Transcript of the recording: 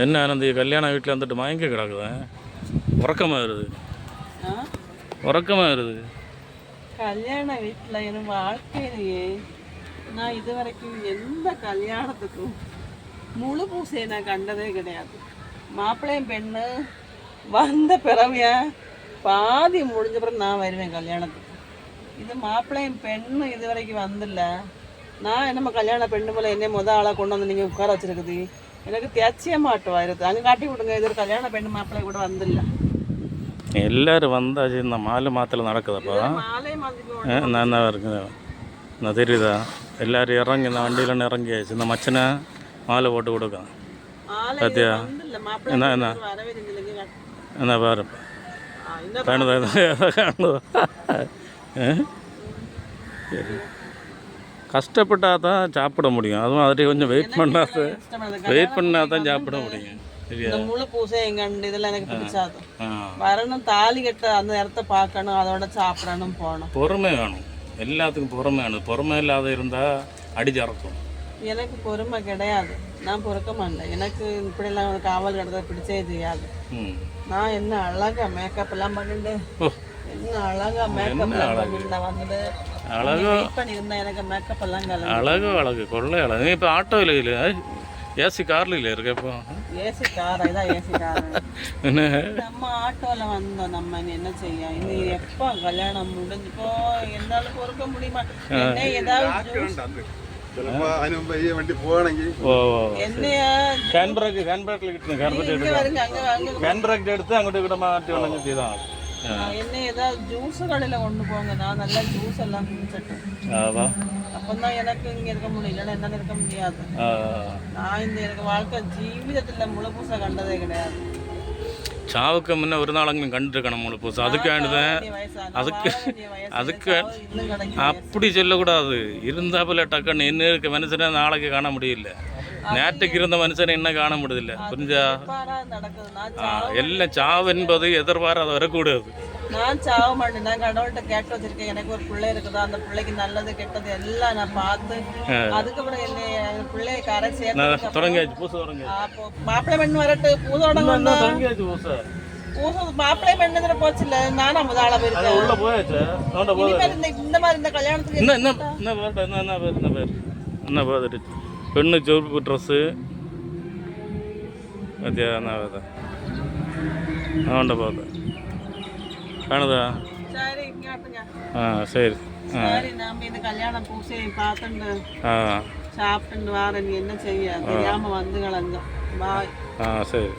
என்ன ஆனந்தி கல்யாண வீட்டில் வந்துட்டு மயங்க கிடக்குதேன். உறக்கமாக வருது, உறக்கமாக வருது. கல்யாண வீட்டில் என் வாழ்க்கையிலேயே நான் இது வரைக்கும் எந்த கல்யாணத்துக்கும் முழு பூசையை நான் கண்டதே கிடையாது. மாப்பிள்ளையும் பெண்ணு வந்த பிறவைய பாதி முடிஞ்ச பிறகு நான் வருவேன் கல்யாணத்துக்கு. இது மாப்பிள்ளையும் பெண்ணு இது வரைக்கும் வந்தில்ல. நான் என்னம்மா கல்யாண பெண்ணு போல என்ன ஆளாக கொண்டு வந்து நீங்கள் உட்கார வச்சிருக்குது. எனக்கு தேச்சிய மாட்டுவாயிருது. அங்கே காட்டி விடுங்க. இது ஒரு கல்யாண பெண்ணு மாப்பிள்ளை கூட வந்தில்ல. எல்லாரும் வந்தாச்சு. இந்த மாலை மாத்தில் நடக்குதப்பா. மாலை மாதிரி நான் தான் இருக்குங்க. நான் தெரியுதா? எல்லோரும் இறங்கி இந்த வண்டியில் இறங்கியாச்சு. இந்த மச்சனை மாலை போட்டு கொடுக்கும். பார்த்தியா? என்ன என்ன என்ன பாரு காணுதா? காணுதா? சரி, கஷ்டப்பட்டா தான் சாப்பிட முடியும். அதுவும் அதில் கொஞ்சம் வெயிட் பண்ணால் தான் சாப்பிட முடியும். இந்த முழு பூசை எங்கண்டு இதெல்லாம் எனக்கு பிடிச்சாது. வரணும், தாலி கட்ட அந்த இடத்த பார்க்கணும், அதோட சாப்பிடணும், போகணும். பொறுமை வேணும், எல்லாத்துக்கும் பொறுமை வேணும். பொறுமை இல்லாத இருந்தால் அடிச்சறக்கும். எனக்கு பொறுமை கிடையாது. நான் பொறுக்க மாட்டேன். எனக்கு இப்படிலாம் ஒரு காவல் கிடத்த பிடிச்சே செய்யாது. நான் என்ன அழகா மேக்கப் எல்லாம் பண்ணிட்டு, என்ன அழகா மேக்கப் எல்லாம் பண்ணிட்டு வந்துட்டு பண்ணியிருந்தேன். எனக்கு மேக்கப் எல்லாம் அழகு அழகு கொள்ளை அழகு. இப்போ ஆட்டோவில் இல்லை, ஏசி கார்ல இல்லை இருக்க. இப்போ ஏசி கார், இதான் ஏசி கார். நம்ம ஆட்டோவில் வந்தோம். நம்ம என்ன செய்ய, இது எப்போ கல்யாணம் முடிஞ்சுப்போ என்னாலும் பொறுக்க முடியுமா? என்ன ஏதாவது எடுத்து அங்கிட்டு கூட மாட்டி ஒன்று தான். என்ன ஏதாவது ஜூஸ் கடையில் கொண்டு போங்க. நான் நல்லா ஜூஸ் எல்லாம் குடிச்சிட்டேன். அப்பதான் எனக்கு இங்க இருக்க முடியல, என்னால இருக்க முடியாது. நான் இந்த எனக்கு வாழ்க்கை ஜீவிதத்துல முழு பூசை கண்டதே கிடையாது. சாவுக்கு முன்ன ஒரு நாள் அங்கே கண்டுருக்கணும் முழு பூசை. அதுக்கு அப்படி சொல்லக்கூடாது. இருந்தாப்புல டக்குன்னு என்ன இருக்க மனுஷனை நாளைக்கு காண முடியல. நேற்றுக்கு இருந்த மனுஷனை என்ன காண முடியல. புரிஞ்சா? எல்லாம் சாவு என்பது எதிர்பாராத வரக்கூடாது. நான் சாவ மாட்டேன். நான் கடவுள்கிட்ட கேட்டு வச்சிருக்கேன். எனக்கு ஒரு பிள்ளை இருக்குதோ, அந்த பிள்ளைக்கு நல்லது கெட்டது எல்லாம் நான் பார்த்து அதுக்கப்புறம் என்ன பிள்ளைய கரை சேர்த்து தொடங்கியாச்சு பூசை. தொடங்கி மாப்பிள்ளை பெண் வரட்டு பூசை தொடங்கியாச்சு. பூசை பூசை மாப்பிள்ளை பெண்ணு போச்சு இல்ல. நானும் முதலாள போயிருக்கேன். உள்ள போயாச்சு. இந்த மாதிரி இந்த கல்யாணத்துக்கு என்ன பேர் பெண்ணு ஜோப்பு ட்ரெஸ்ஸு மத்தியா என்ன வேதா ஆண்ட போகுது காணுதா? சரி, சரி சரி. நாம இந்த கல்யாண பூசையை பார்த்துட்டு சாப்பிட்டு வாரன் என்ன செய்ய தெரியாம வந்து கலந்தோம். பாய். சரி.